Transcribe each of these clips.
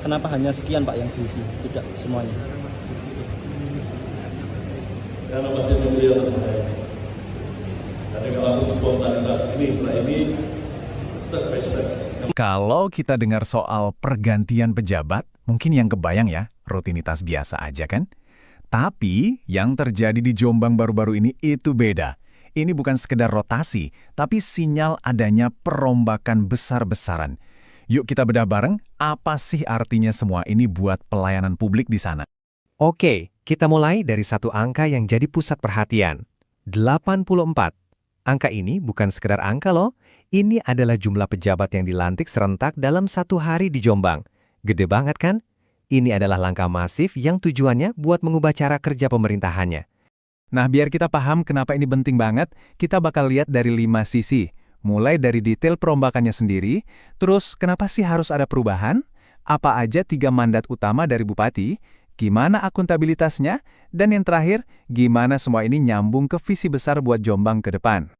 Kenapa hanya sekian Pak yang diisi, tidak semuanya? Karena masih beliau terbaik. Jadi kalau spontanitas ini setelah ini step by step. Kalau kita dengar soal pergantian pejabat, mungkin yang kebayang ya, rutinitas biasa aja kan? Tapi yang terjadi di Jombang baru-baru ini itu beda. Ini bukan sekedar rotasi, tapi sinyal adanya perombakan besar-besaran. Yuk kita bedah bareng, apa sih artinya semua ini buat pelayanan publik di sana? Oke, kita mulai dari satu angka yang jadi pusat perhatian. 84. Angka ini bukan sekedar angka loh, ini adalah jumlah pejabat yang dilantik serentak dalam satu hari di Jombang. Gede banget kan? Ini adalah langkah masif yang tujuannya buat mengubah cara kerja pemerintahannya. Nah, biar kita paham kenapa ini penting banget, kita bakal lihat dari 5 sisi. Mulai dari detail perombakannya sendiri, terus kenapa sih harus ada perubahan? Apa aja 3 mandat utama dari bupati? Gimana akuntabilitasnya? Dan yang terakhir, gimana semua ini nyambung ke visi besar buat Jombang ke depan?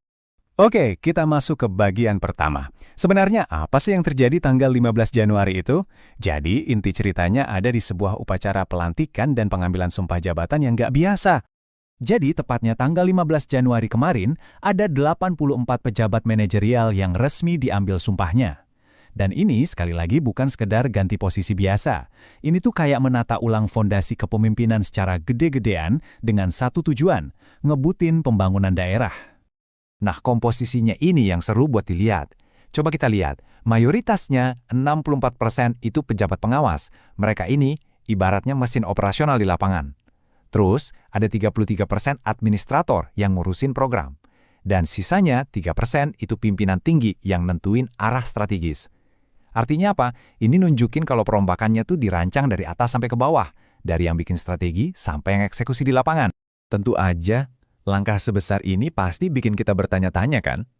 Oke, kita masuk ke bagian pertama. Sebenarnya apa sih yang terjadi tanggal 15 Januari itu? Jadi, inti ceritanya ada di sebuah upacara pelantikan dan pengambilan sumpah jabatan yang nggak biasa. Jadi, tepatnya tanggal 15 Januari kemarin, ada 84 pejabat manajerial yang resmi diambil sumpahnya. Dan ini sekali lagi bukan sekedar ganti posisi biasa. Ini tuh kayak menata ulang fondasi kepemimpinan secara gede-gedean dengan satu tujuan, ngebutin pembangunan daerah. Nah, komposisinya ini yang seru buat dilihat. Coba kita lihat, mayoritasnya 64% itu pejabat pengawas. Mereka ini ibaratnya mesin operasional di lapangan. Terus, ada 33% administrator yang ngurusin program. Dan sisanya 3% itu pimpinan tinggi yang nentuin arah strategis. Artinya apa? Ini nunjukin kalau perombakannya tuh dirancang dari atas sampai ke bawah, dari yang bikin strategi sampai yang eksekusi di lapangan. Tentu aja, langkah sebesar ini pasti bikin kita bertanya-tanya kan?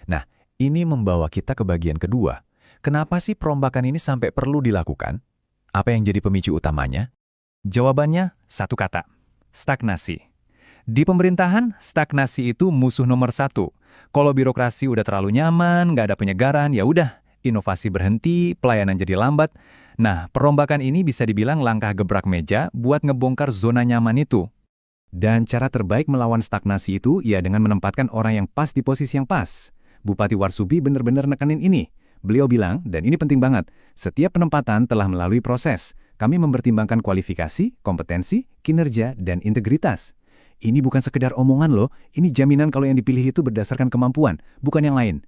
Nah, ini membawa kita ke bagian kedua. Kenapa sih perombakan ini sampai perlu dilakukan? Apa yang jadi pemicu utamanya? Jawabannya satu kata, stagnasi. Di pemerintahan, stagnasi itu musuh nomor 1. Kalau birokrasi udah terlalu nyaman, nggak ada penyegaran, ya udah. Inovasi berhenti, pelayanan jadi lambat. Nah, perombakan ini bisa dibilang langkah gebrak meja buat ngebongkar zona nyaman itu. Dan cara terbaik melawan stagnasi itu ya dengan menempatkan orang yang pas di posisi yang pas. Bupati Warsubi benar-benar nekenin ini. Beliau bilang, dan ini penting banget, setiap penempatan telah melalui proses. Kami mempertimbangkan kualifikasi, kompetensi, kinerja, dan integritas. Ini bukan sekedar omongan loh, ini jaminan kalau yang dipilih itu berdasarkan kemampuan, bukan yang lain.